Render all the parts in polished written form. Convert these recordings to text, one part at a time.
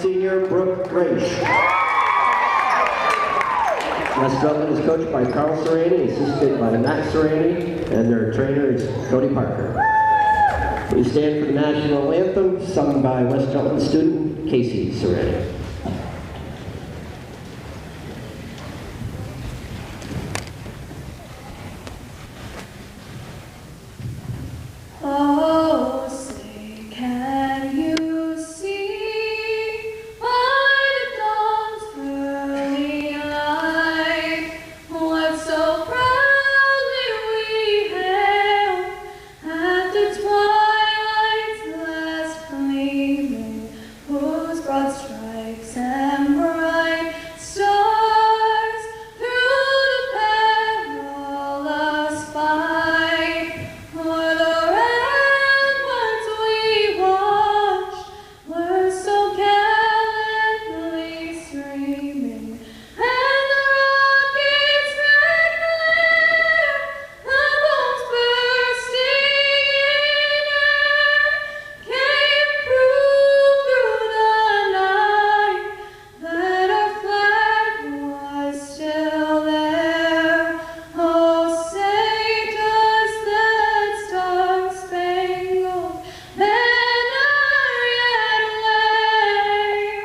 Senior Brooke Grace. West Rutland is coached by Carl Serrani, assisted by Matt Serrani, and their trainer is Cody Parker. We stand for the national anthem, sung by West Rutland student Casey Serrani. Oh, say, can you see by the dawn's early light what so proudly we hailed at the twilight's last gleaming, whose broad stripes and bright stars through the perilous fight o'er the ramparts we watched were so gallantly streaming, and the rocket's red glare, the bombs bursting in air, came proof through the night that our flag was still there. Oh, say does that star-spangled banner yet wave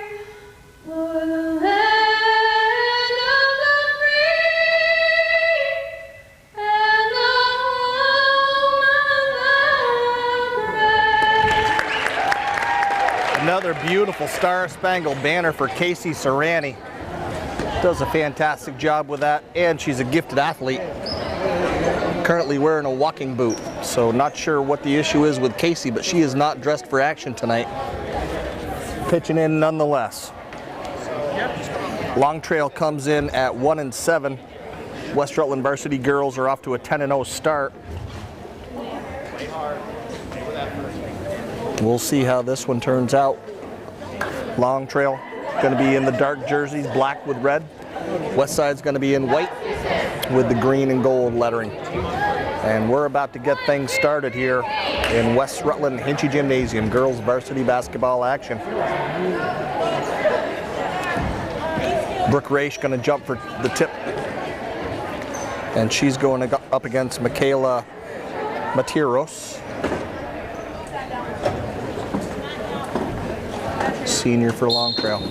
o'er the land of the free and the home of the brave? Another beautiful Star-Spangled Banner for Casey Serrani. Does a fantastic job with that, and she's a gifted athlete. Currently wearing a walking boot, so not sure what the issue is with Casey, but she is not dressed for action tonight. Pitching in nonetheless. Long Trail comes in at 1-7. West Rutland Varsity girls are off to a 10-0 start. We'll see how this one turns out. Long Trail going to be in the dark jerseys, black with red. West Side's going to be in white with the green and gold lettering. And we're about to get things started here in West Rutland Hinchy Gymnasium, girls varsity basketball action. Brooke Raish going to jump for the tip. And she's going up against Michaela Matiros, senior for Long Trail.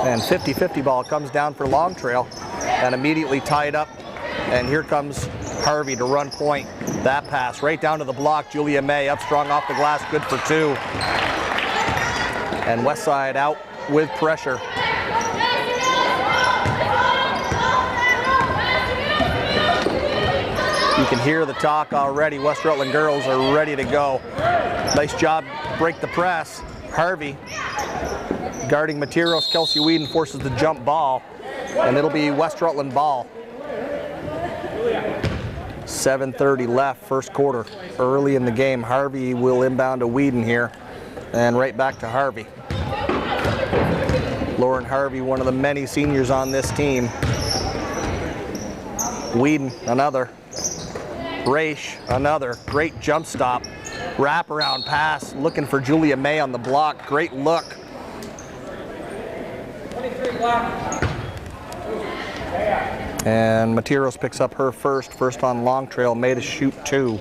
And 50-50 ball comes down for Long Trail and immediately tied up. And here comes Harvey to run point. That pass right down to the block. Julia May up strong off the glass, good for two. And West Side out with pressure. You can hear the talk already. West Rutland girls are ready to go. Nice job, break the press. Harvey guarding Materos. Kelsey Whedon forces the jump ball, and it'll be West Rutland ball. 7:30 left, first quarter. Early in the game, Harvey will inbound to Whedon here, and right back to Harvey. Lauren Harvey, one of the many seniors on this team. Whedon, another. Raish, another. Great jump stop. Wraparound pass, looking for Julia May on the block. Great look. And Materos picks up her first on Long Trail, made to shoot two.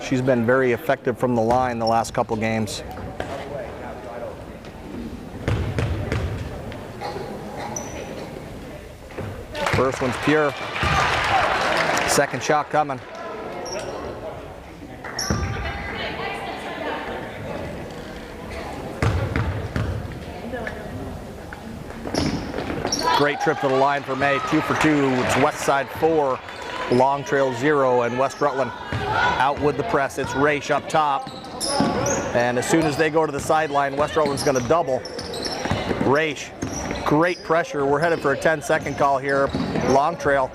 She's been very effective from the line the last couple games. First one's pure. Second shot coming. Great trip to the line for May, 2 for 2. It's West Side 4, Long Trail 0, and West Rutland out with the press. It's Raish up top. And as soon as they go to the sideline, West Rutland's going to double. Raish, great pressure. We're headed for a 10-second call here. Long Trail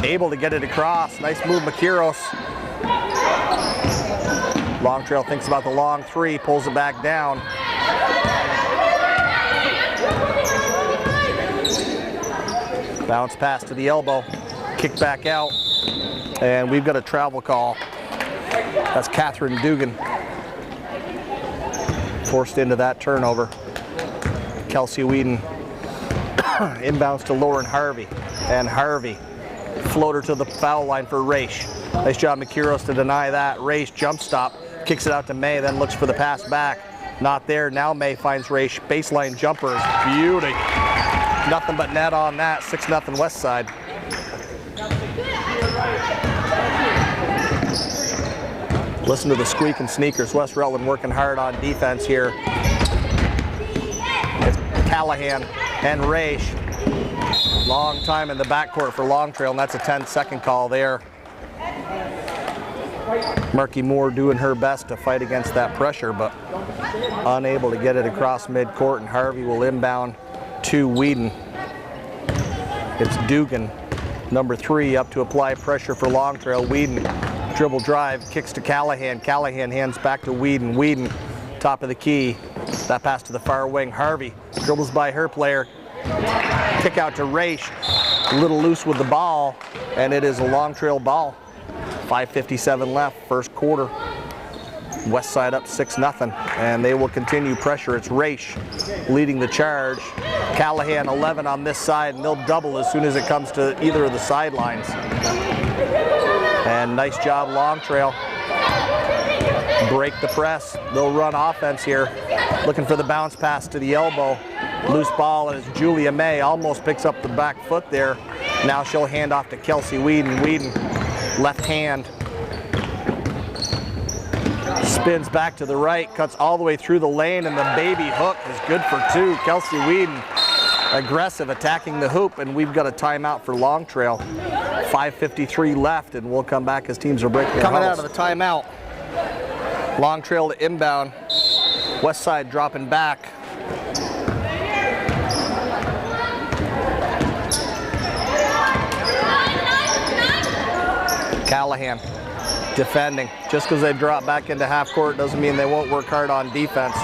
able to get it across. Nice move, Makiros. Long Trail thinks about the long three, pulls it back down. Bounce pass to the elbow, kick back out, and we've got a travel call. That's Catherine Dugan. forced into that turnover. Kelsey Whedon inbounds to Lauren Harvey, and Harvey floater to the foul line for Raish. Nice job McKiros to deny that. Raish jump stop, kicks it out to May, then looks for the pass back. Not there. Now May finds Raish. Baseline jumper is beauty. Nothing but net on that. 6-0 West Side. Listen to the squeak and sneakers. West Rutland working hard on defense here. It's Callahan and Raish. Long time in the backcourt for Long Trail, and that's a 10-second call there. Marky Moore doing her best to fight against that pressure, but unable to get it across midcourt, and Harvey will inbound to Whedon. It's Dugan, number 3, up to apply pressure for Long Trail. Whedon, dribble drive, kicks to Callahan. Callahan hands back to Whedon. Whedon, top of the key. That pass to the far wing. Harvey dribbles by her player. Kick out to Raish. A little loose with the ball, and it is a Long Trail ball. 5:57 left, first quarter. West Side up 6-0, and they will continue pressure. It's Raish leading the charge. Callahan 11 on this side, and they'll double as soon as it comes to either of the sidelines. And nice job, Long Trail. Break the press. They'll run offense here. Looking for the bounce pass to the elbow. Loose ball as Julia May almost picks up the back foot there. Now she'll hand off to Kelsey Whedon. Whedon, left hand. Spins back to the right, cuts all the way through the lane, and the baby hook is good for 2. Kelsey Whedon, aggressive, attacking the hoop, and we've got a timeout for Long Trail. 5:53 left, and we'll come back as teams are breaking their huddles. Coming out of the timeout, Long Trail to inbound. West Side dropping back. Callahan defending. Just because they drop back into half court doesn't mean they won't work hard on defense.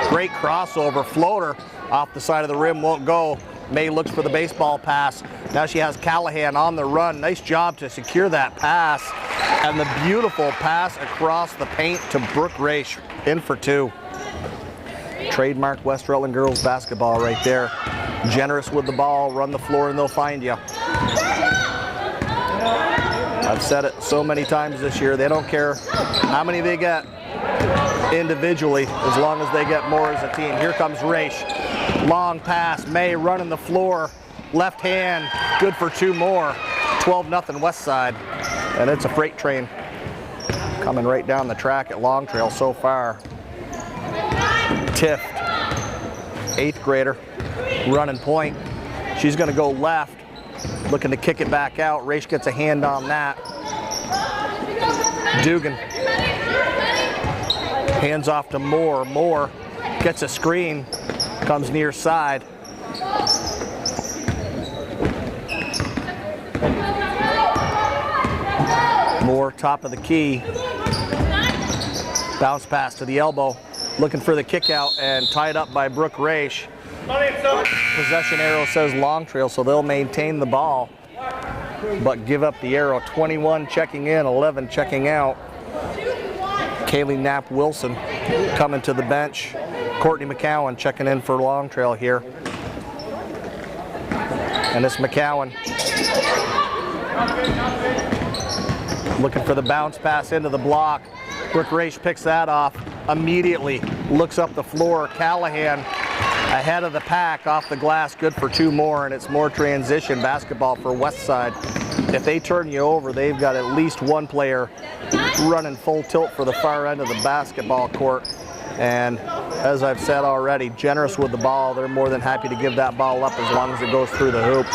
Great crossover, floater off the side of the rim, won't go. May looks for the baseball pass. Now she has Callahan on the run. Nice job to secure that pass. And the beautiful pass across the paint to Brooke Raish, in for 2. Trademark West Rutland girls basketball right there. Generous with the ball, run the floor and they'll find you. I've said it so many times this year, they don't care how many they get individually as long as they get more as a team. Here comes Raish. Long pass, May running the floor. Left hand, good for 2 more. 12-0 West Side. And it's a freight train coming right down the track at Long Trail so far. Tift, 8th grader, running point. She's gonna go left. Looking to kick it back out. Raish gets a hand on that. Dugan hands off to Moore. Moore gets a screen, comes near side. Moore, top of the key. Bounce pass to the elbow. Looking for the kick out and tied up by Brooke Raish. Possession arrow says Long Trail, so they'll maintain the ball, but give up the arrow. 21 checking in, 11 checking out. Kaylee Knapp Wilson coming to the bench. Courtney McCowan checking in for Long Trail here. And it's McCowan looking for the bounce pass into the block. Brooke Raish picks that off immediately, looks up the floor. Callahan ahead of the pack off the glass, good for 2 more, and it's more transition basketball for West Side. If they turn you over, they've got at least one player running full tilt for the far end of the basketball court. And as I've said already, generous with the ball. They're more than happy to give that ball up as long as it goes through the hoop.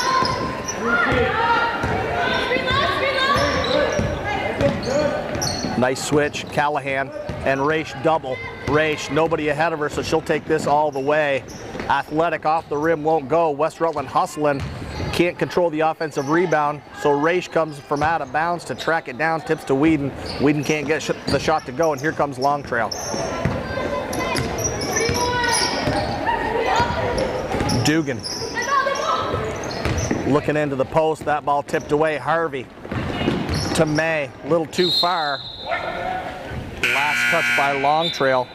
Nice switch, Callahan and Raish double. Raish, nobody ahead of her, so she'll take this all the way. Athletic off the rim, won't go. West Rutland hustling, can't control the offensive rebound, so Raish comes from out of bounds to track it down, tips to Whedon. Whedon can't get the shot to go, and here comes Long Trail. Dugan looking into the post, that ball tipped away. Harvey to May, a little too far. Last touch by Long Trail.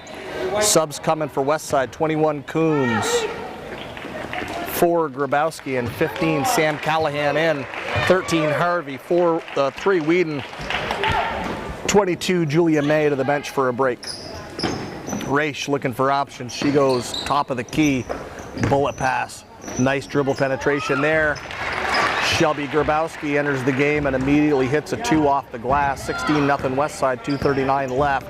Subs coming for Westside, 21 Coombs, 4 Grabowski, and 15 Sam Callahan in, 13 Harvey, 3 Whedon, 22 Julia May to the bench for a break. Raish looking for options. She goes top of the key, bullet pass. Nice dribble penetration there. Shelby Grabowski enters the game and immediately hits a 2 off the glass. 16-0 Westside, 2:39 left.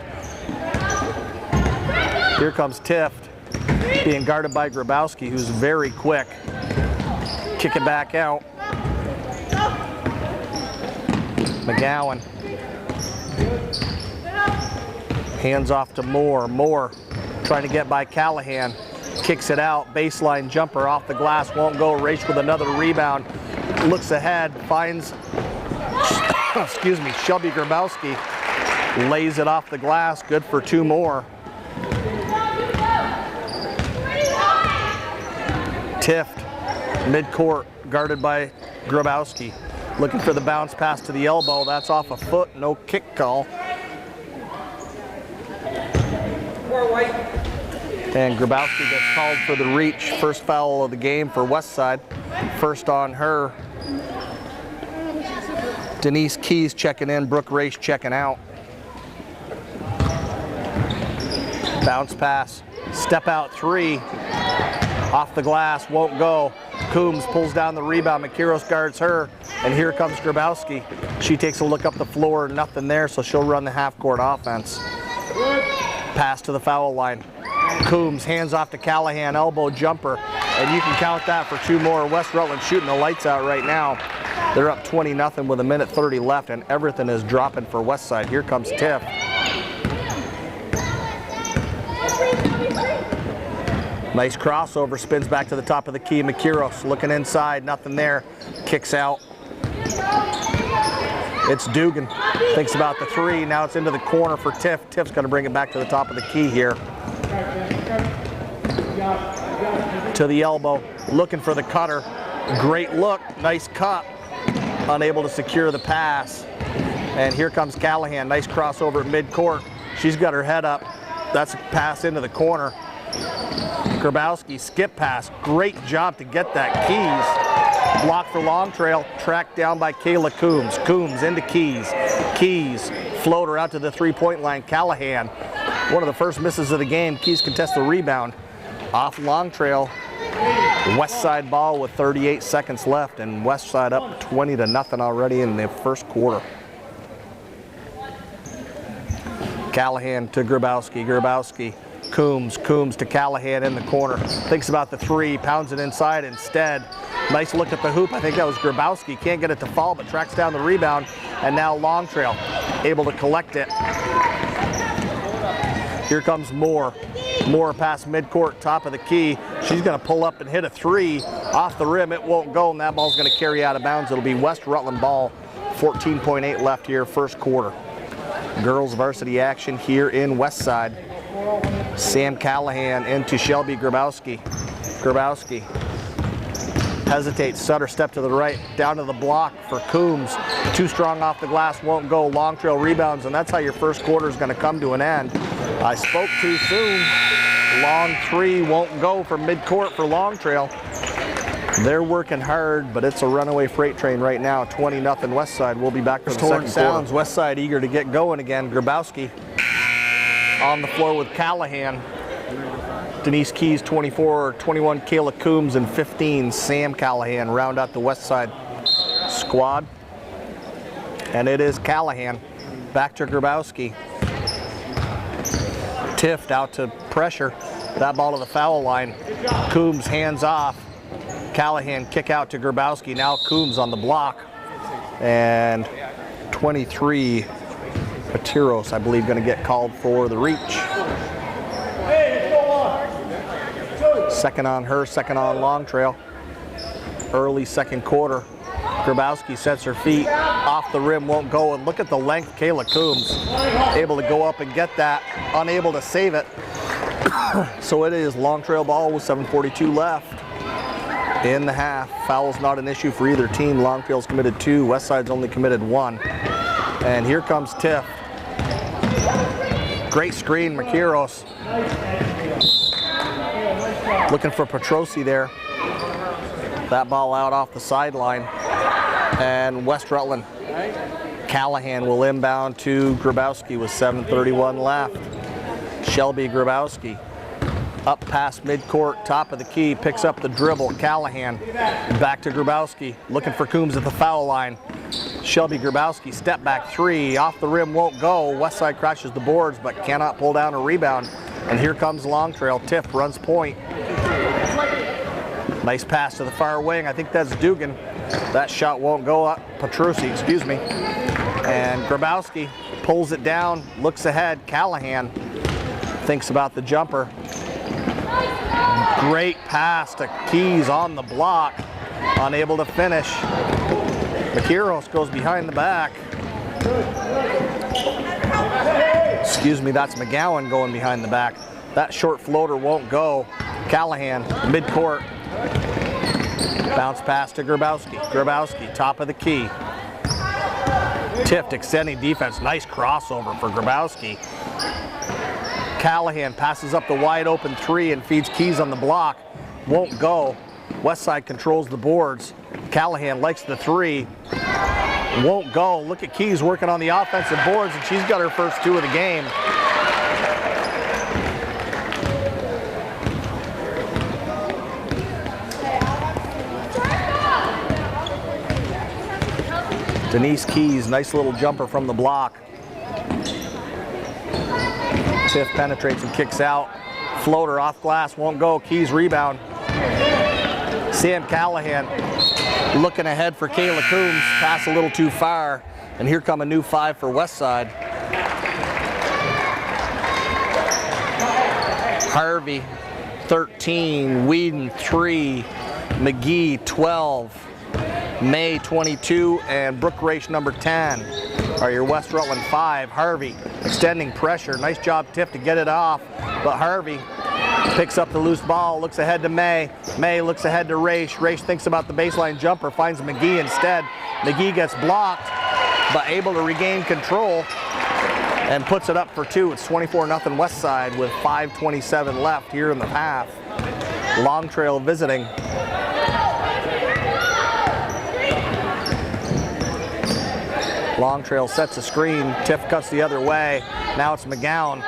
Here comes Tift, being guarded by Grabowski, who's very quick. Kick it back out. McGowan. Hands off to Moore. Moore trying to get by Callahan. Kicks it out. Baseline jumper off the glass. Won't go. Raish with another rebound. Looks ahead. Finds, excuse me, Shelby Grabowski. Lays it off the glass. Good for 2 more. Tift, midcourt, guarded by Grabowski. Looking for the bounce pass to the elbow. That's off a foot. No kick call. And Grabowski gets called for the reach. First foul of the game for Westside. First on her. Denise Keys checking in, Brooke Raish checking out. Bounce pass, step out 3. Off the glass, won't go. Coombs pulls down the rebound. McKiros guards her, and here comes Grabowski. She takes a look up the floor, nothing there, so she'll run the half-court offense. Pass to the foul line. Coombs hands off to Callahan, elbow jumper, and you can count that for 2 more. West Rutland shooting the lights out right now. They're up 20-0 with 1:30 left, and everything is dropping for Westside. Here comes Tiff. Nice crossover, spins back to the top of the key. McKiros looking inside, nothing there. Kicks out. It's Dugan. Thinks about the 3. Now it's into the corner for Tiff. Tiff's going to bring it back to the top of the key here. To the elbow, looking for the cutter. Great look, nice cut. Unable to secure the pass. And here comes Callahan. Nice crossover at midcourt. She's got her head up. That's a pass into the corner. Grabowski skip pass. Great job to get that. Keys. Block for Long Trail. Tracked down by Kayla Coombs. Coombs into Keys. Keys. Floater out to the 3-point line. Callahan. One of the first misses of the game. Keys contests the rebound. Off Long Trail. Westside ball with 38 seconds left, and Westside up 20-0 already in the first quarter. Callahan to Grabowski. Grabowski. Coombs to Callahan in the corner. Thinks about the 3, pounds it inside instead. Nice look at the hoop. I think that was Grabowski. Can't get it to fall, but tracks down the rebound. And now Long Trail able to collect it. Here comes Moore. Moore past midcourt, top of the key. She's going to pull up and hit a 3 off the rim. It won't go, and that ball's going to carry out of bounds. It'll be West Rutland ball. 14.8 left here, first quarter. Girls varsity action here in Westside. Sam Callahan into Shelby Grabowski. Grabowski hesitates, Sutter step to the right, down to the block for Coombs. Too strong off the glass, won't go. Long Trail rebounds, and that's how your first quarter is going to come to an end. I spoke too soon. Long 3 won't go from midcourt for Long Trail. They're working hard, but it's a runaway freight train right now. 20-0 Westside. We'll be back for the second sounds. Westside eager to get going again. Grabowski on the floor with Callahan. Denise Keys 24, 21 Kayla Coombs, and 15 Sam Callahan round out the Westside squad. And it is Callahan back to Grabowski. Tift out to pressure. That ball to the foul line. Coombs hands off. Callahan kick out to Grabowski. Now Coombs on the block. And 23 Patiros, I believe, going to get called for the reach. Second on her, second on Long Trail. Early second quarter. Grabowski sets her feet, off the rim, won't go, and look at the length. Kayla Coombs able to go up and get that, unable to save it. So it is Long Trail ball with 7:42 left in the half. Foul's not an issue for either team. Long Trail's committed 2, Westside's only committed 1. And here comes Tiff. Great screen, Makiros. Looking for Petrosi there. That ball out off the sideline. And West Rutland. Callahan will inbound to Grabowski with 7:31 left. Shelby Grabowski up past midcourt, top of the key, picks up the dribble. Callahan back to Grabowski, looking for Coombs at the foul line. Shelby Grabowski, step back three, off the rim, won't go. Westside crashes the boards, but cannot pull down a rebound. And here comes Long Trail. Tiff runs point. Nice pass to the far wing. I think that's Dugan. That shot won't go up. Petrucci, excuse me. And Grabowski pulls it down, looks ahead. Callahan thinks about the jumper. Great pass to Keys on the block. Unable to finish. Makiros goes behind the back. Excuse me, that's McGowan going behind the back. That short floater won't go. Callahan, midcourt. Bounce pass to Grabowski. Grabowski, top of the key. Tipped, extending defense. Nice crossover for Grabowski. Callahan passes up the wide open three and feeds Keys on the block. Won't go. Westside controls the boards. Callahan likes the three. Won't go. Look at Keys working on the offensive boards, and she's got her first two of the game. Denise Keys, nice little jumper from the block. Tiff penetrates and kicks out. Floater off glass, won't go. Keys rebound. Sam Callahan looking ahead for Kayla Coombs. Pass a little too far. And here come a new five for Westside. Harvey, 13. Whedon, 3. McGee, 12. May, 22. And Brooke Raish, number 10. Are your West Rutland 5. Harvey extending pressure. Nice job, Tiff, to get it off. But Harvey picks up the loose ball, looks ahead to May. May looks ahead to Raish. Raish thinks about the baseline jumper, finds McGee instead. McGee gets blocked, but able to regain control and puts it up for two. It's 24-0 Westside with 5:27 left here in the half. Long Trail visiting. Long Trail sets a screen. Tiff cuts the other way. Now it's McGowan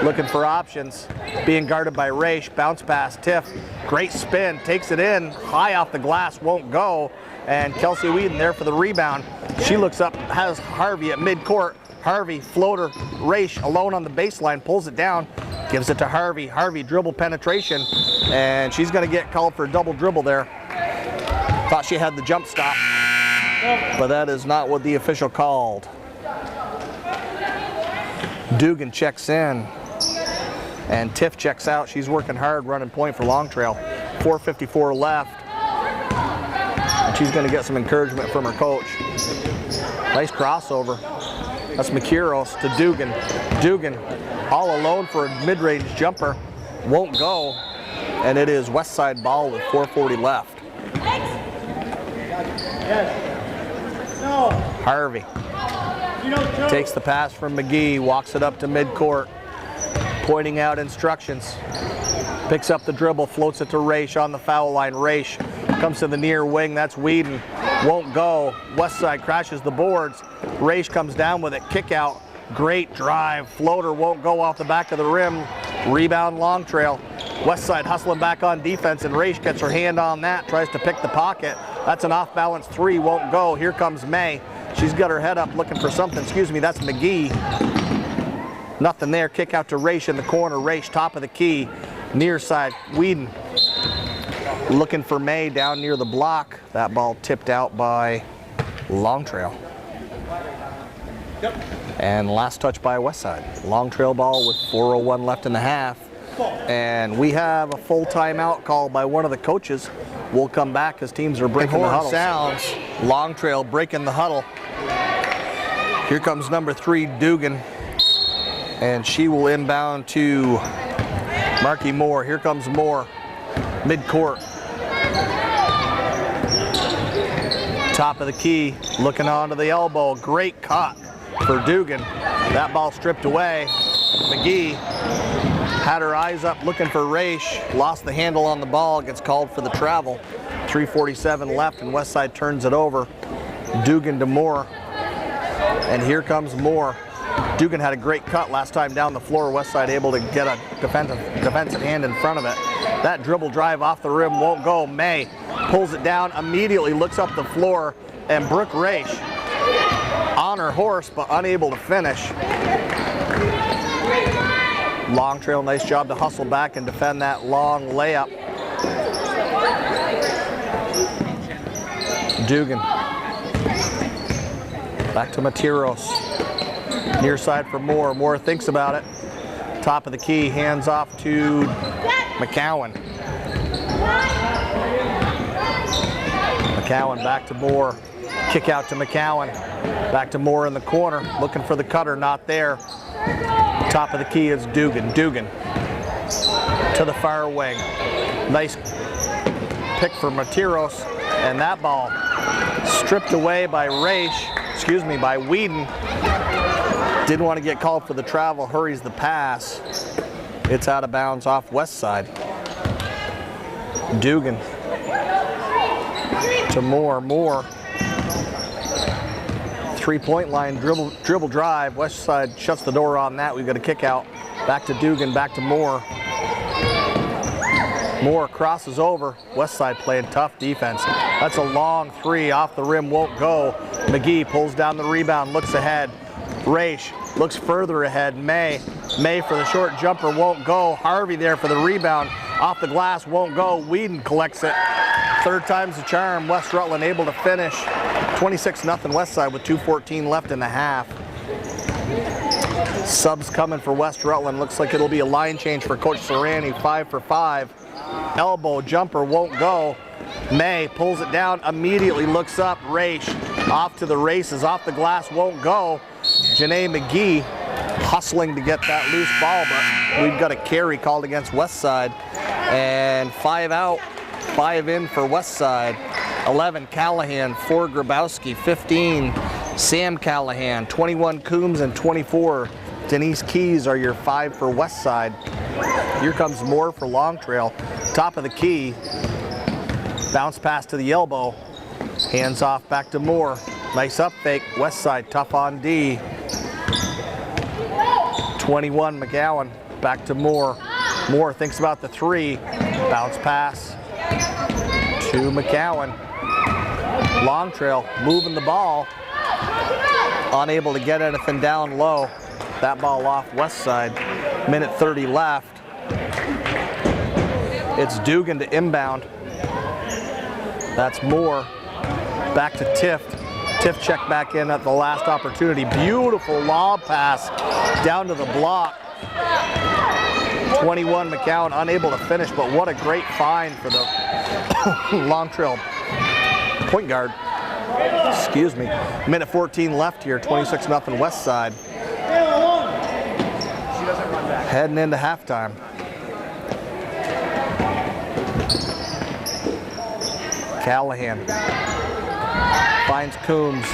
looking for options. Being guarded by Raish. Bounce pass. Tiff. Great spin. Takes it in. High off the glass. Won't go. And Kelsey Whedon there for the rebound. She looks up. Has Harvey at midcourt. Harvey, floater. Raish alone on the baseline. Pulls it down. Gives it to Harvey. Harvey dribble penetration. And she's going to get called for a double dribble there. Thought she had the jump stop. But that is not what the official called. Dugan checks in. And Tiff checks out. She's working hard, running point for Long Trail. 4:54 left. And she's going to get some encouragement from her coach. Nice crossover. That's Makiros to Dugan. Dugan all alone for a mid-range jumper. Won't go. And it is Westside ball with 4:40 left. Harvey takes the pass from McGee, walks it up to midcourt, pointing out instructions. Picks up the dribble, floats it to Raish on the foul line. Raish comes to the near wing, that's Whedon. Won't go. Westside crashes the boards. Raish comes down with it, kick out. Great drive. Floater won't go off the back of the rim. Rebound Long Trail. Westside hustling back on defense, and Raish gets her hand on that, tries to pick the pocket. That's an off-balance three, won't go. Here comes May. She's got her head up looking for something. Excuse me, that's McGee. Nothing there. Kick out to Raish in the corner. Raish, top of the key. Near side, Whedon. Looking for May down near the block. That ball tipped out by Long Trail. And last touch by Westside. Long Trail ball with 4:01 left in the half. And we have a full timeout called by one of the coaches. We'll come back as teams are breaking the huddle. Sounds. Long Trail breaking the huddle. Here comes number 3, Dugan. And she will inbound to Marky Moore. Here comes Moore. Midcourt. Top of the key. Looking onto the elbow. Great cut for Dugan. That ball stripped away. McGee had her eyes up looking for Raish, lost the handle on the ball, gets called for the travel. 3:47 left and Westside turns it over. Dugan to Moore, and here comes Moore. Dugan had a great cut last time down the floor. Westside able to get a defensive hand in front of it. That dribble drive off the rim won't go. May pulls it down, immediately looks up the floor, and Brooke Raish on her horse but unable to finish. Long Trail, nice job to hustle back and defend that long layup. Dugan. Back to Materos. Near side for Moore. Moore thinks about it. Top of the key, hands off to McCowan. McCowan back to Moore. Kick out to McCowan. Back to Moore in the corner. Looking for the cutter, not there. Top of the key is Dugan. Dugan to the far wing. Nice pick for Materos. And that ball stripped away by by Whedon. Didn't want to get called for the travel, hurries the pass. It's out of bounds off Westside. Dugan to Moore. Moore. 3-point line, dribble drive. Westside shuts the door on that. We've got a kick out. Back to Dugan, back to Moore. Moore crosses over. Westside playing tough defense. That's a long three, off the rim, won't go. McGee pulls down the rebound, looks ahead. Raish looks further ahead. May for the short jumper, won't go. Harvey there for the rebound, off the glass, won't go. Whedon collects it. Third time's the charm. West Rutland able to finish. 26-0 Westside with 2:14 left in the half. Subs coming for West Rutland. Looks like it'll be a line change for Coach Serrani. 5 for 5. Elbow jumper won't go. May pulls it down, immediately looks up. Raish off to the races, off the glass, won't go. Janae McGee hustling to get that loose ball, but we've got a carry called against Westside. And 5 out, 5 in for Westside. 11 Callahan, 4 Grabowski, 15 Sam Callahan, 21 Coombs, and 24 Denise Keys are your 5 for Westside. Here comes Moore for Long Trail. Top of the key. Bounce pass to the elbow. Hands off back to Moore. Nice up fake. Westside tough on D. 21 McGowan. Back to Moore. Moore thinks about the three. Bounce pass to McCowan. Long Trail moving the ball. Unable to get anything down low. That ball off Westside. Minute 30 left. It's Dugan to inbound. That's Moore. Back to Tift. Tift checked back in at the last opportunity. Beautiful lob pass down to the block. 21 McCowan unable to finish, but what a great find for the Long Trail point guard. Excuse me. Minute 14 left here, 26-0 Westside. Heading into halftime. Callahan finds Coombs.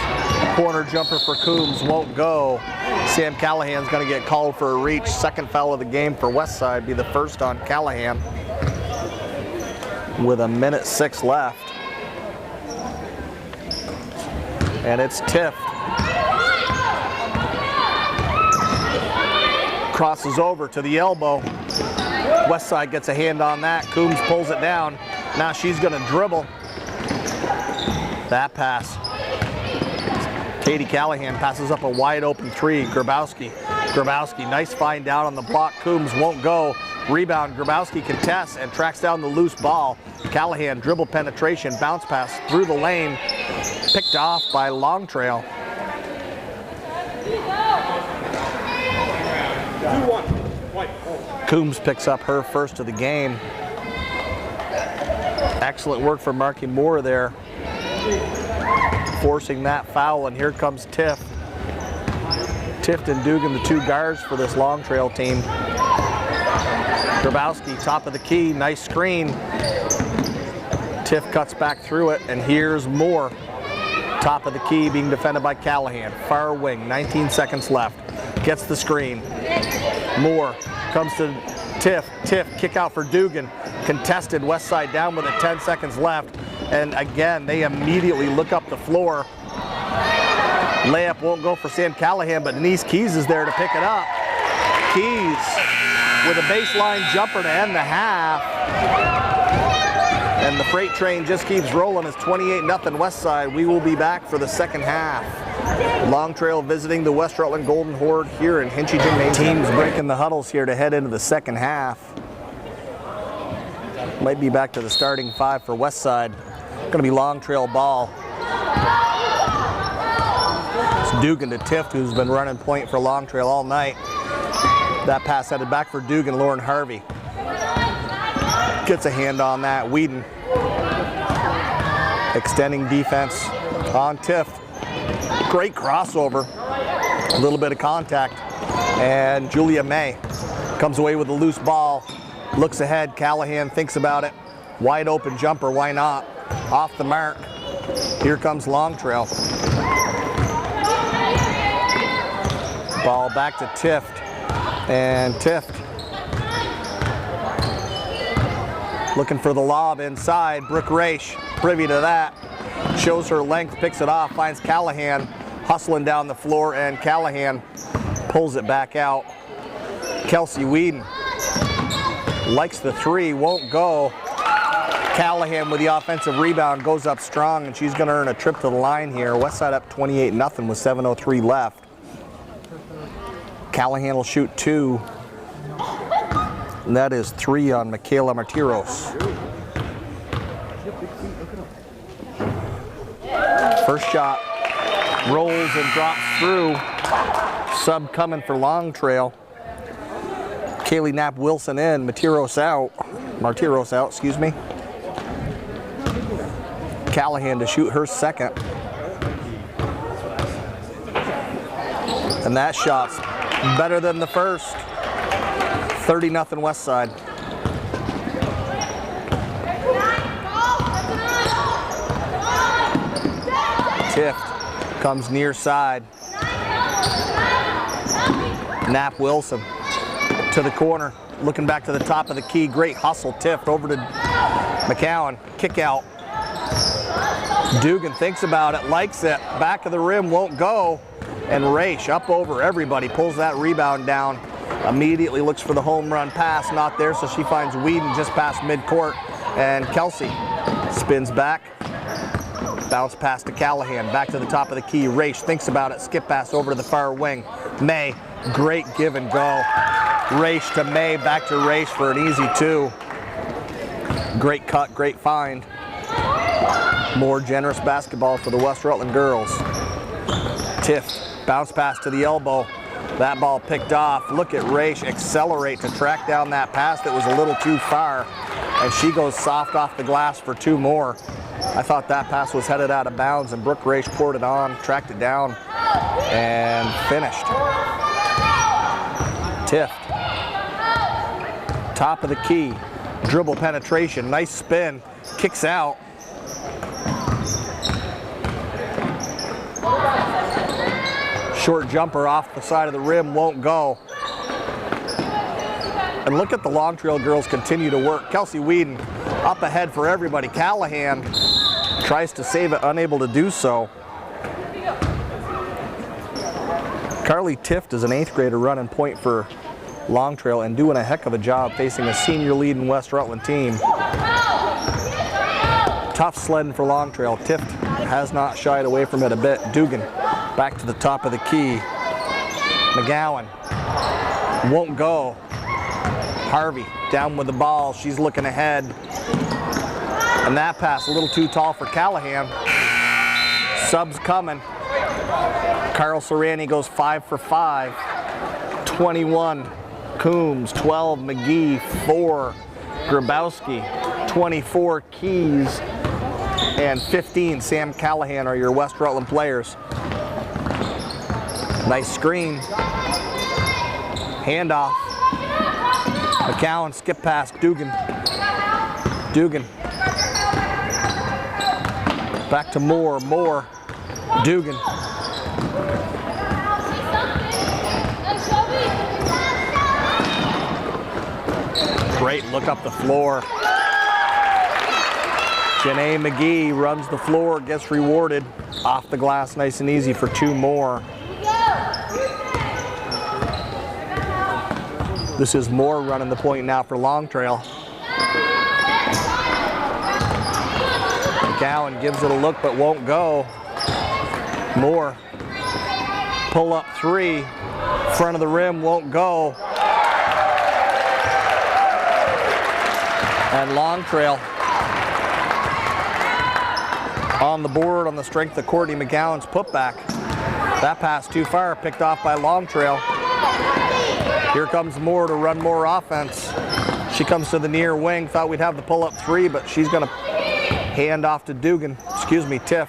Corner jumper for Coombs won't go. Sam Callahan's going to get called for a reach. Second foul of the game for Westside, be the first on Callahan. With a minute 6 left. And it's Tift. Crosses over to the elbow. Westside gets a hand on that. Coombs pulls it down. Now she's going to dribble. That pass. Katie Callahan passes up a wide open three. Grabowski, nice find down on the block. Coombs won't go. Rebound, Grabowski contests and tracks down the loose ball. Callahan dribble penetration, bounce pass through the lane. Picked off by Long Trail. Coombs picks up her first of the game. Excellent work for Marky Moore there, forcing that foul, and here comes Tift. Tift and Dugan, the two guards for this Long Trail team. Grabowski, top of the key, nice screen. Tift cuts back through it, and here's Moore. Top of the key being defended by Callahan. Far wing, 19 seconds left. gets the screen. Moore comes to Tiff. Tiff, kick out for Dugan. Contested, west side down with it, 10 seconds left. And again, they immediately look up the floor. Layup won't go for Sam Callahan, but Denise Keys is there to pick it up. Keys with a baseline jumper to end the half. And the freight train just keeps rolling. It's 28-0 West Side. We will be back for the second half. Long Trail visiting the West Rutland Golden Horde here in Hinchington, Maine. Teams breaking the huddles here to head into the second half. Might be back to the starting five for West Side. Going to be Long Trail ball. It's Dugan to Tift, who's been running point for Long Trail all night. That pass headed back for Dugan. Lauren Harvey gets a hand on that. Whedon extending defense on Tift. Great crossover, a little bit of contact, and Julia May comes away with a loose ball, looks ahead, Callahan thinks about it, wide open jumper, why not, off the mark. Here comes Long Trail. Ball back to Tift, and Tift looking for the lob inside. Brooke Raish, privy to that, shows her length, picks it off, finds Callahan hustling down the floor, and Callahan pulls it back out. Kelsey Whedon likes the three, won't go. Callahan with the offensive rebound goes up strong, and she's going to earn a trip to the line here. Westside up 28-0 with 7:03 left. Callahan will shoot two, and that is three on Michaela Martiros. First shot rolls and drops through. Sub coming for Long Trail. Kaylee Knapp Wilson in, Martiros out, excuse me. Callahan to shoot her second. And that shot's better than the first. 30-0 West Side. Tift comes near side. Knapp Wilson to the corner, looking back to the top of the key. Great hustle, Tift over to McCowan. Kick out. Dugan thinks about it, likes it. Back of the rim, won't go. And Raish up over everybody, pulls that rebound down. Immediately looks for the home run pass, not there, so she finds Whedon just past midcourt. And Kelsey spins back. Bounce pass to Callahan, back to the top of the key. Raish thinks about it, skip pass over to the far wing. May, great give and go. Raish to May, back to Raish for an easy two. Great cut, great find. More generous basketball for the West Rutland girls. Tift, bounce pass to the elbow. That ball picked off. Look at Raish accelerate to track down that pass that was a little too far. And she goes soft off the glass for two more. I thought that pass was headed out of bounds, and Brooke Raish poured it on, tracked it down, and finished. Tift. Top of the key. Dribble penetration. Nice spin. Kicks out. Short jumper off the side of the rim, won't go. And look at the Long Trail girls continue to work. Kelsey Whedon up ahead for everybody. Callahan tries to save it, unable to do so. Carly Tift is an 8th grader running point for Long Trail and doing a heck of a job facing a senior leading West Rutland team. Tough sledding for Long Trail. Tift has not shied away from it a bit. Dugan back to the top of the key. McGowan won't go. Harvey down with the ball. She's looking ahead. And that pass a little too tall for Callahan. Subs coming. Carl Serrani goes 5 for 5. 21 Coombs, 12 McGee, 4 Grabowski, 24 Keys, and 15 Sam Callahan are your West Rutland players. Nice screen. Handoff. McCowan skip pass. Dugan. Back to Moore. Great look up the floor. Janae McGee runs the floor, gets rewarded. Off the glass, nice and easy for 2 more. This is Moore running the point now for Long Trail. McGowan gives it a look but won't go. Moore, pull up 3, front of the rim, won't go. And Long Trail on the board on the strength of Courtney McGowan's putback. That pass too far, picked off by Long Trail. Here comes Moore to run more offense. She comes to the near wing, thought we'd have the pull up 3, but she's gonna hand off to Dugan, Tift.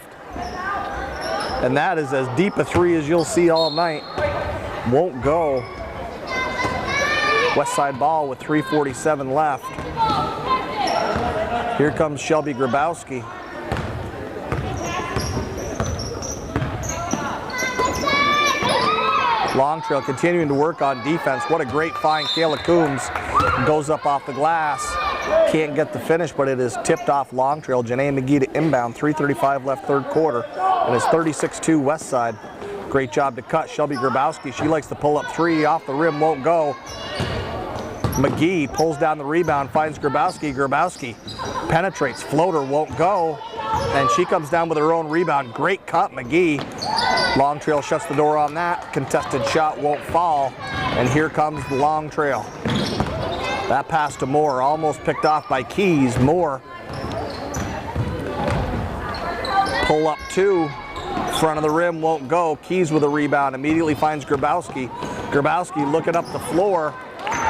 And that is as deep a 3 as you'll see all night. Won't go. West Side ball with 3:47 left. Here comes Shelby Grabowski. Long Trail continuing to work on defense. What a great find. Kayla Coombs goes up off the glass. Can't get the finish, but it is tipped off Long Trail. Janae McGee to inbound. 3:35 left third quarter. And it's 36-2 West Side. Great job to cut. Shelby Grabowski, she likes to pull up 3. Off the rim, won't go. McGee pulls down the rebound, finds Grabowski. Grabowski penetrates. Floater won't go. And she comes down with her own rebound. Great cut, McGee. Long Trail shuts the door on that. Contested shot won't fall. And here comes the Long Trail. That pass to Moore, almost picked off by Keys. Moore. Pull up 2. Front of the rim won't go. Keys with a rebound. Immediately finds Grabowski. Grabowski looking up the floor.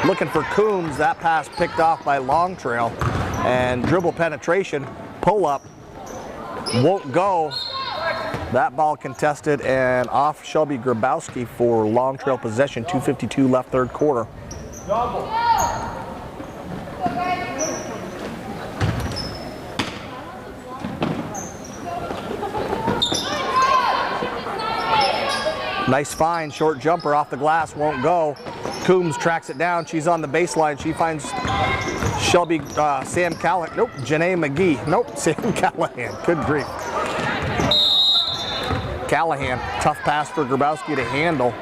Looking for Coombs. That pass picked off by Long Trail. And dribble penetration. Pull up. Won't go. That ball contested and off Shelby Grabowski for Long Trail possession. 2:52 left third quarter. Nice find, short jumper off the glass, won't go. Coombs tracks it down, she's on the baseline. She finds Shelby, Sam Callahan, nope, Janae McGee, nope, Sam Callahan, good grief. Callahan, tough pass for Grabowski to handle.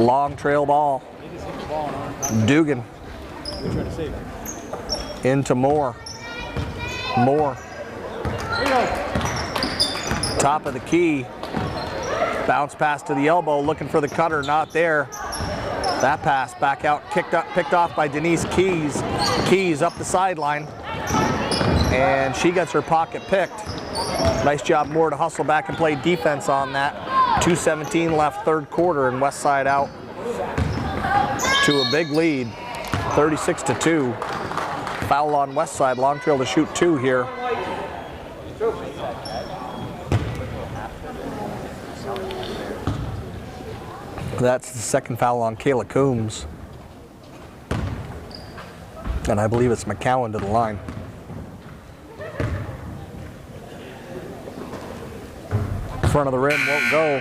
Long Trail ball. Dugan. Into Moore. Moore. Top of the key. Bounce pass to the elbow, looking for the cutter, not there. That pass back out, picked off by Denise Keys. Keys up the sideline. And she gets her pocket picked. Nice job, Moore, to hustle back and play defense on that. 2:17 left third quarter, and West Side out to a big lead, 36-2. Foul on West Side. Long Trail to shoot 2 here. That's the second foul on Kayla Coombs. And I believe it's McCowan to the line. Front of the rim, won't go.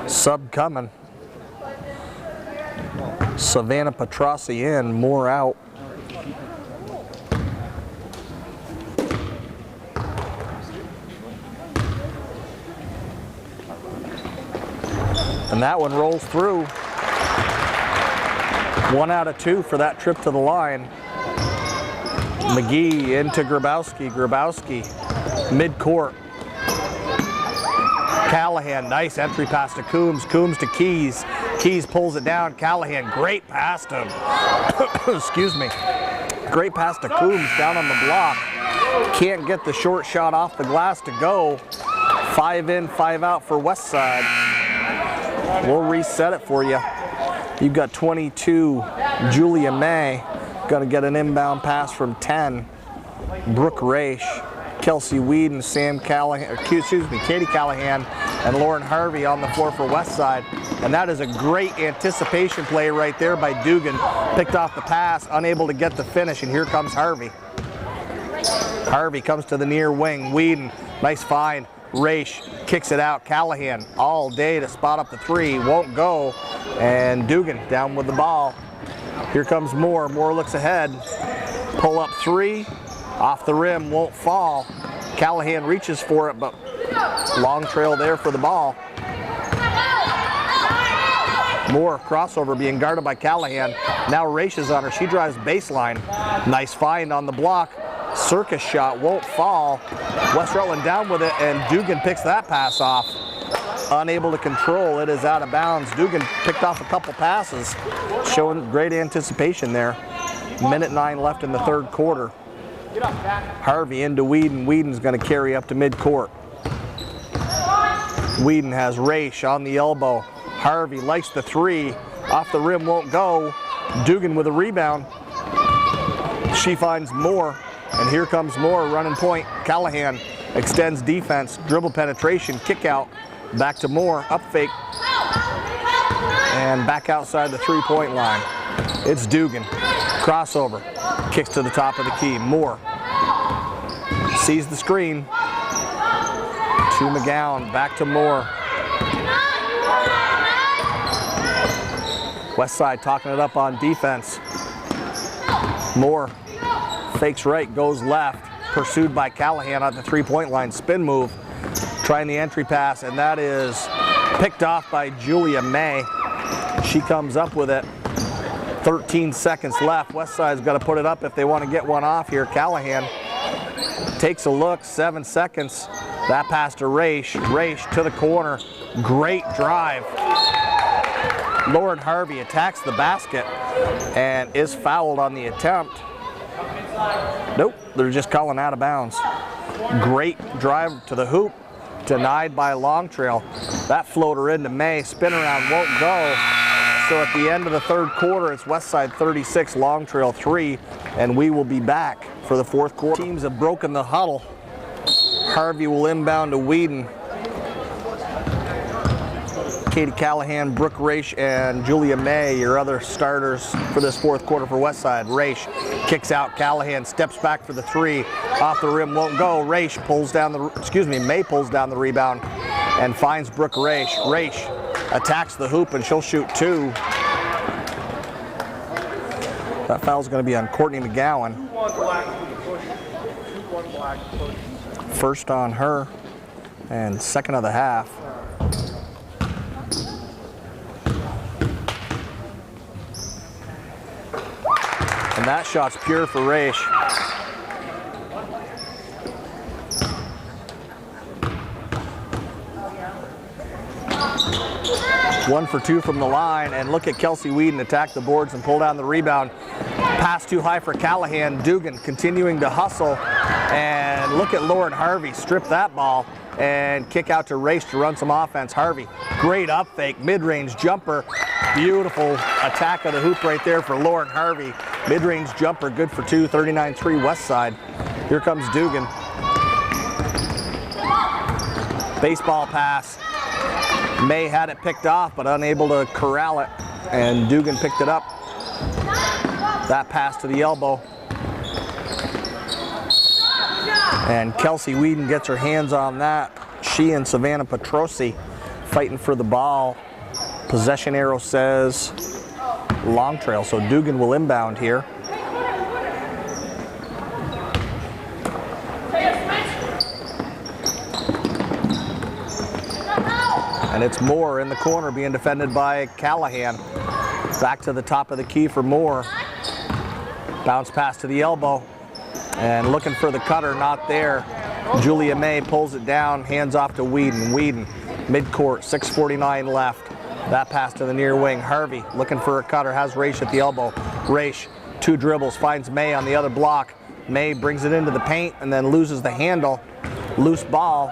Sub coming. Savannah Petrossi in, Moore out. And that one rolls through. 1 out of 2 for that trip to the line. McGee into Grabowski. Grabowski, mid-court. Callahan, nice entry pass to Coombs. Coombs to Keys. Keys pulls it down. Callahan, great pass to, excuse me. Great pass to Coombs down on the block. Can't get the short shot off the glass to go. 5 in, 5 out for West Side. We'll reset it for you. You've got 22, Julia May. Gonna get an inbound pass from 10, Brooke Raish. Kelsey Weed and Sam Callahan, Katie Callahan and Lauren Harvey on the floor for West Side. And that is a great anticipation play right there by Dugan. Picked off the pass, unable to get the finish, and here comes Harvey. Harvey comes to the near wing. Whedon, nice find. Raish kicks it out. Callahan all day to spot up the 3, won't go. And Dugan down with the ball. Here comes Moore. Moore looks ahead. Pull up three. Off the rim, won't fall. Callahan reaches for it, but long trail there for the ball. Moore crossover being guarded by Callahan. Now Raish is on her. She drives baseline. Nice find on the block. Circus shot won't fall. West Rutland down with it, and Dugan picks that pass off. Unable to control, it is out of bounds. Dugan picked off a couple passes, showing great anticipation there. Minute 9 left in the third quarter. Harvey into Whedon. Whedon's going to carry up to midcourt. Whedon has Raish on the elbow. Harvey likes the three. Off the rim, won't go. Dugan with a rebound. She finds Moore, and here comes Moore running point. Callahan extends defense, dribble penetration, kick out. Back to Moore, up fake, and back outside the three-point line. It's Dugan. Crossover, kicks to the top of the key. Moore sees the screen. To McGowan, back to Moore. Westside talking it up on defense. Moore fakes right, goes left, pursued by Callahan at the three-point line. Spin move, trying the entry pass, and that is picked off by Julia May. She comes up with it. 13 seconds left. Westside's got to put it up if they want to get one off here. Callahan takes a look, 7 seconds. That pass to Raish. Raish to the corner. Great drive. Lauren Harvey attacks the basket and is fouled on the attempt. Nope, they're just calling out of bounds. Great drive to the hoop, denied by Long Trail. That floater into May, spin around, won't go. So at the end of the third quarter, it's Westside 36, Long Trail 3, and we will be back for the fourth quarter. Teams have broken the huddle. Harvey will inbound to Whedon. Katie Callahan, Brooke Raish, and Julia May, your other starters for this fourth quarter for Westside. Raish kicks out. Callahan steps back for the three. Off the rim, won't go. Raish pulls down the, May pulls down the rebound and finds Brooke Raish. Raish attacks the hoop, and she'll shoot two. That foul's going to be on Courtney McGowan. First on her, and second of the half. And that shot's pure for Raish. One for two from the line, and look at Kelsey Whedon attack the boards and pull down the rebound. Pass too high for Callahan. Dugan continuing to hustle, and look at Lauren Harvey strip that ball and kick out to Raish to run some offense. Harvey, great up fake, mid-range jumper. Beautiful attack of the hoop right there for Lauren Harvey. Mid-range jumper, good for two, 39-3 Westside. Here comes Dugan. Baseball pass. May had it picked off, but unable to corral it, and Dugan picked it up. That pass to the elbow. And Kelsey Whedon gets her hands on that. She and Savannah Petrosi fighting for the ball. Possession arrow says Long Trail, so Dugan will inbound here. And it's Moore in the corner being defended by Callahan. Back to the top of the key for Moore. Bounce pass to the elbow. And looking for the cutter, not there. Julia May pulls it down, hands off to Whedon. Whedon, midcourt, 6:49 left. That pass to the near wing. Harvey looking for a cutter, has Raish at the elbow. Raish, two dribbles, finds May on the other block. May brings it into the paint and then loses the handle. Loose ball.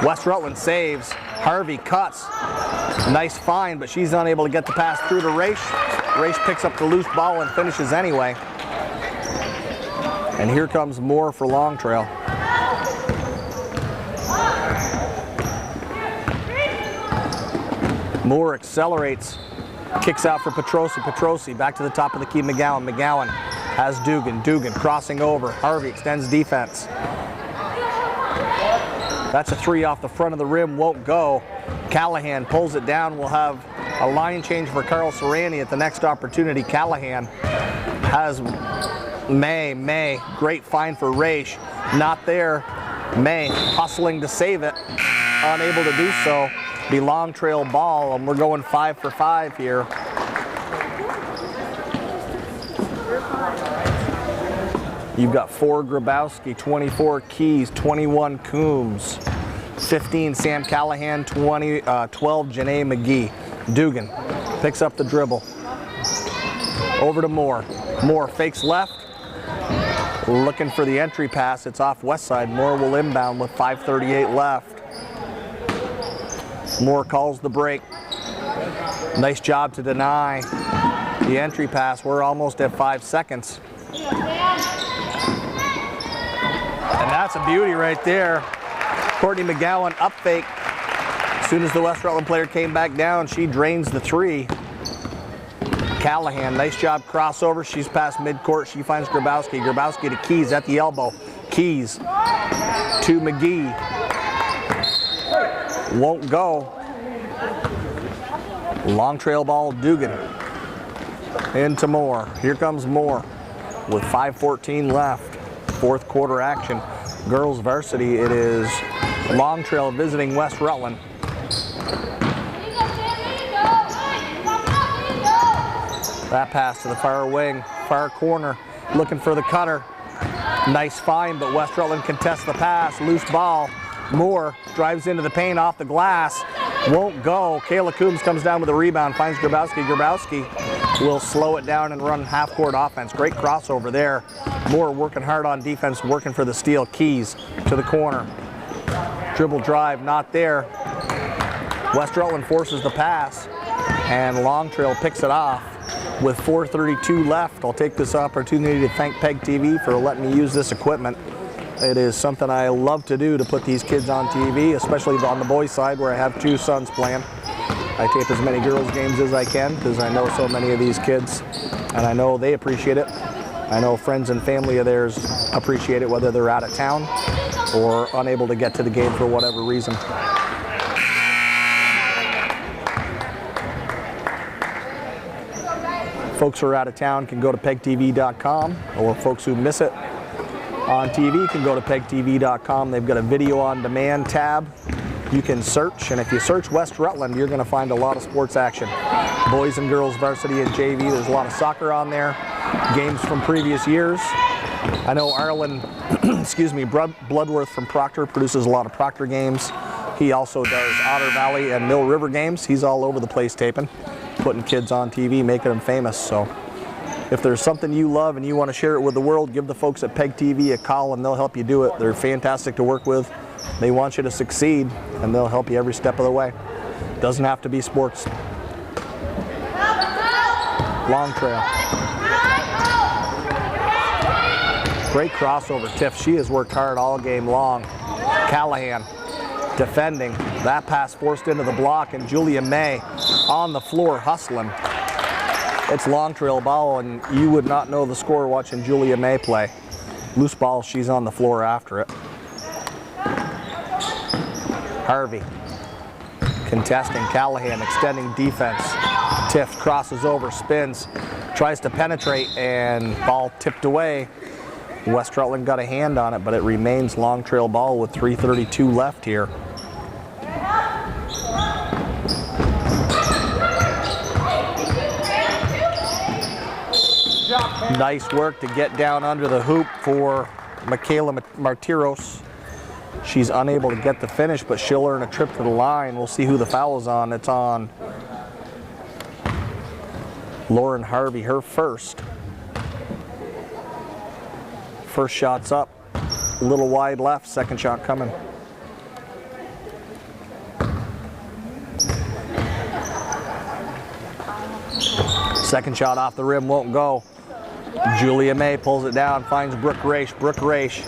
West Rutland saves. Harvey cuts. Nice find, but she's unable to get the pass through to Raish. Raish picks up the loose ball and finishes anyway. And here comes Moore for Long Trail. Moore accelerates, kicks out for Petrosi. Petrosi back to the top of the key. McGowan. McGowan has Dugan. Dugan crossing over. Harvey extends defense. That's a three off the front of the rim, won't go. Callahan pulls it down. We'll have A line change for Carl Serrani at the next opportunity. Callahan has May, great find for Raish. Not there. May hustling to save it. Unable to do so. Be long trail ball, and we're going 5 for 5 here. You've got 4 Grabowski, 24 Keys, 21 Coombs, 15 Sam Callahan, 12 Janae McGee. Dugan picks up the dribble. Over to Moore. Moore fakes left. Looking for the entry pass. It's off west side. Moore will inbound with 5:38 left. Moore calls the break. Nice job to deny the entry pass. We're almost at 5 seconds. And that's a beauty right there. Courtney McGowan up fake. As soon as the West Rutland player came back down, she drains the 3. Callahan, nice job crossover. She's past midcourt. She finds Grabowski. Grabowski to Keys at the elbow. Keys to McGee. Won't go. Long trail ball, Dugan. Into Moore. Here comes Moore with 5:14 left. 4th quarter action. Girls varsity, it is Long Trail visiting West Rutland. That pass to the far wing, far corner, looking for the cutter. Nice find, but West Rutland contests the pass. Loose ball. Moore drives into the paint off the glass. Won't go. Kayla Coombs comes down with a rebound, finds Grabowski. Grabowski will slow it down and run half-court offense. Great crossover there. Moore working hard on defense, working for the steal. Keys to the corner. Dribble drive, not there. West Rutland forces the pass, and Long Trail picks it off. With 4:32 left, I'll take this opportunity to thank PEGTV for letting me use this equipment. It is something I love to do, to put these kids on TV, especially on the boys' side where I have 2 sons playing. I tape as many girls' games as I can because I know so many of these kids, and I know they appreciate it. I know friends and family of theirs appreciate it, whether they're out of town or unable to get to the game for whatever reason. Folks who are out of town can go to PEGTV.com, or folks who miss it on TV can go to PEGTV.com. They've got a video on demand tab. You can search, and if you search West Rutland, you're going to find a lot of sports action. Boys and girls varsity and JV, there's a lot of soccer on there, games from previous years. I know Arlen, excuse me, Bloodworth from Proctor produces a lot of Proctor games. He also does Otter Valley and Mill River games. He's all over the place taping, putting kids on TV, making them famous. So if there's something you love and you want to share it with the world, give the folks at PEGTV a call and they'll help you do it. They're fantastic to work with. They want you to succeed, and they'll help you every step of the way. Doesn't have to be sports. Long Trail. Great crossover, Tiff. She has worked hard all game long. Callahan defending. That pass forced into the block, and Julia May on the floor hustling. It's Long Trail ball, and you would not know the score watching Julia May play. Loose ball, she's on the floor after it. Harvey contesting. Callahan extending defense. Tiff crosses over, spins, tries to penetrate, and ball tipped away. West Rutland got a hand on it, but it remains Long Trail ball with 3:32 left here. Nice work to get down under the hoop for Michaela Martiros. She's unable to get the finish, but she'll earn a trip to the line. We'll see who the foul is on. It's on Lauren Harvey, her first. First shot's up, a little wide left, second shot coming. Second shot off the rim, won't go. Julia May pulls it down, finds Brooke Raish. Brooke Raish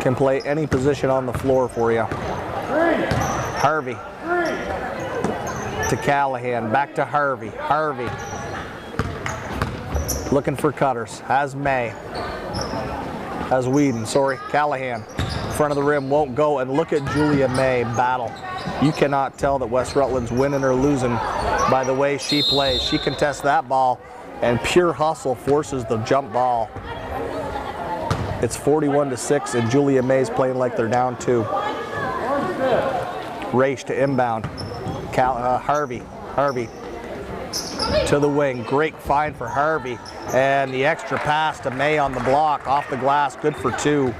can play any position on the floor for you. Harvey to Callahan, back to Harvey. Harvey looking for cutters. Has May. Has Whedon, sorry. Callahan front of the rim, won't go. And look at Julia May battle. You cannot tell that West Rutland's winning or losing by the way she plays. She contests that ball, and pure hustle forces the jump ball. It's 41-6, and Julia May's playing like they're down 2. Race to inbound. Harvey to the wing. Great find for Harvey. And the extra pass to May on the block, off the glass, good for 2.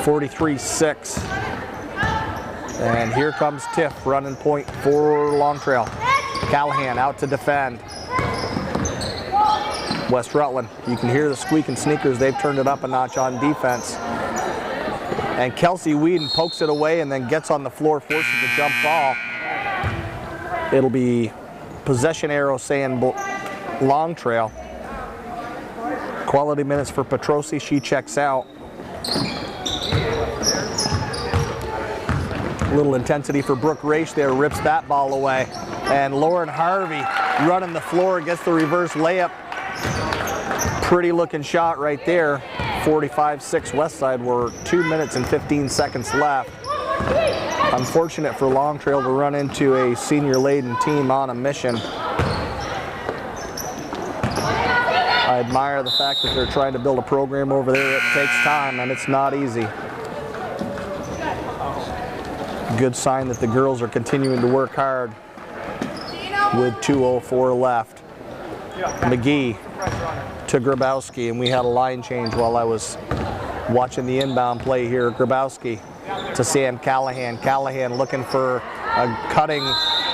43-6. And here comes Tiff running point for Long Trail. Callahan out to defend. West Rutland, you can hear the squeaking sneakers. They've turned it up a notch on defense. And Kelsey Whedon pokes it away and then gets on the floor, forces the jump ball. It'll be possession arrow saying Long Trail. Quality minutes for Petrosi. She checks out. Little intensity for Brooke Raish there, rips that ball away. And Lauren Harvey running the floor, gets the reverse layup. Pretty looking shot right there. 45-6 Westside. We're 2 minutes and 15 seconds left. Unfortunate for Long Trail to run into a senior-laden team on a mission. I admire the fact that they're trying to build a program over there. It takes time and it's not easy. Good sign that the girls are continuing to work hard with 2:04 left. McGee to Grabowski, and we had a line change while I was watching the inbound play here. Grabowski to Sam Callahan. Callahan looking for a cutting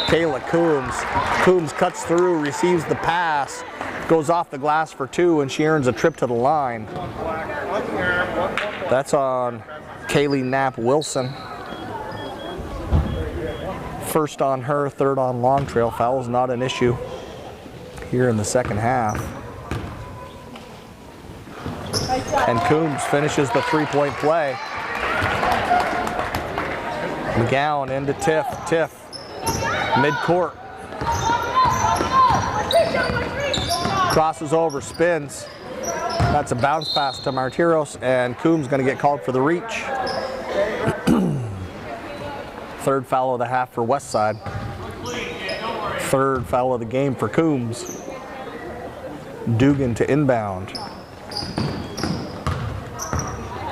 Kayla Coombs. Coombs cuts through, receives the pass, goes off the glass for 2, and she earns a trip to the line. That's on Kaylee Knapp Wilson. First on her, third on Long Trail. Foul's not an issue here in the second half. And Coombs finishes the three-point play. McGowan into Tiff. Tiff, mid-court. Crosses over, spins. That's a bounce pass to Martiros, and Coombs going to get called for the reach. Third foul of the half for Westside. Third foul of the game for Coombs. Dugan to inbound.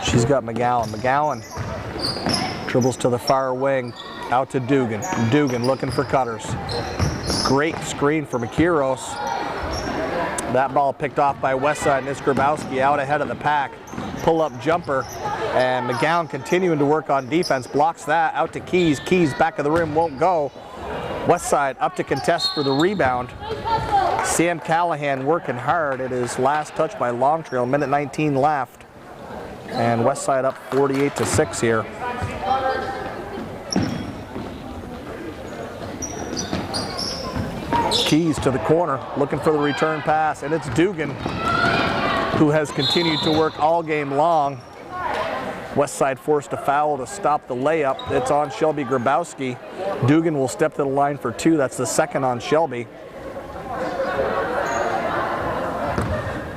She's got McGowan. McGowan dribbles to the far wing, out to Dugan. Dugan looking for cutters. Great screen for Makiros. That ball picked off by Westside, and it's Grabowski out ahead of the pack. Pull-up jumper, and McGowan continuing to work on defense. Blocks that, out to Keys. Keys back of the rim, won't go. Westside up to contest for the rebound. Sam Callahan working hard. It is last touch by Long Trail, minute 19 left. And Westside up 48-6 here. Keys to the corner, looking for the return pass, and it's Dugan, who has continued to work all game long. Westside forced a foul to stop the layup. It's on Shelby Grabowski. Dugan will step to the line for 2. That's the second on Shelby.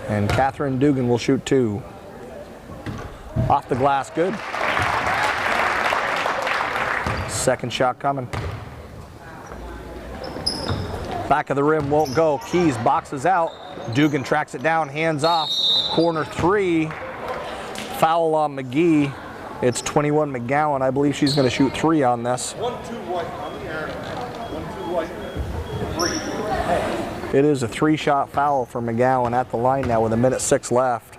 And Catherine Dugan will shoot 2. Off the glass, good. Second shot coming. Back of the rim, won't go. Keys boxes out. Dugan tracks it down, hands off. Corner 3. Foul on McGee. It's 21 McGowan. I believe she's going to shoot 3 on this. 1-2 white on the air. 1-2 white. 3. It is a 3-shot foul for McGowan at the line now with a minute 6 left.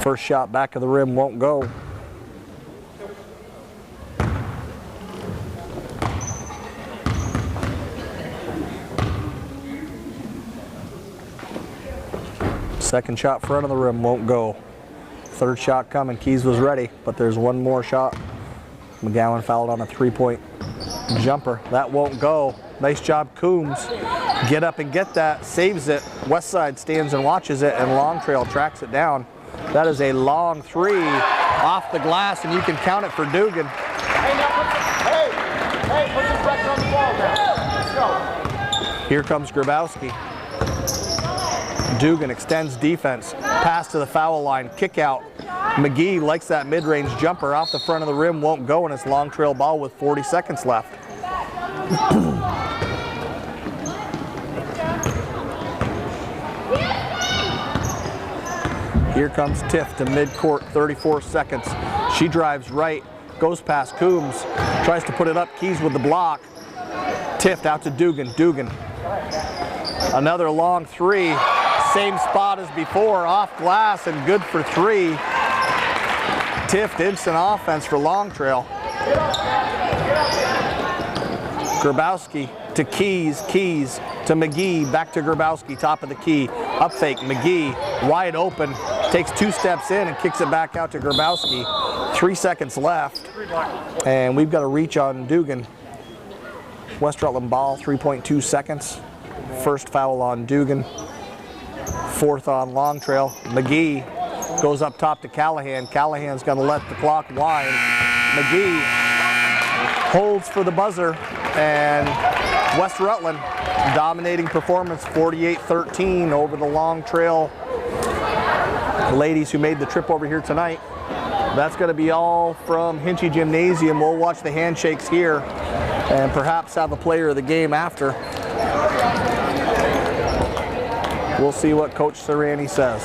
First shot back of the rim won't go. Second shot front of the rim won't go. Third shot coming. Keys was ready, but there's one more shot. McGowan fouled on a 3-point jumper. That won't go. Nice job, Coombs. Get up and get that. Saves it. Westside stands and watches it, and Long Trail tracks it down. That is a long 3 off the glass, and you can count it for Dugan. Hey, Here comes Grabowski. Dugan extends defense. Pass to the foul line. Kick out. McGee likes that mid-range jumper off the front of the rim. Won't go, and it's long trail ball with 40 seconds left. Here comes Tiff to midcourt, 34 seconds. She drives right, goes past Coombs, tries to put it up, Keys with the block. Tiff out to Dugan, Dugan. Another long three, same spot as before, off glass and good for three. Tiff instant offense for Long Trail. Grabowski to Keys, Keys to McGee, back to Grabowski, top of the key. Up fake, McGee, wide open, takes 2 steps in and kicks it back out to Grabowski. 3 seconds left, and we've got a reach on Dugan. West Rutland ball, 3.2 seconds. First foul on Dugan, 4th on Long Trail. McGee goes up top to Callahan. Callahan's gonna let the clock wind. McGee holds for the buzzer, and West Rutland dominating performance, 48-13 over the Long Trail ladies who made the trip over here tonight. That's going to be all from Hinchy Gymnasium. We'll watch the handshakes here and perhaps have a player of the game after. We'll see what Coach Serrani says.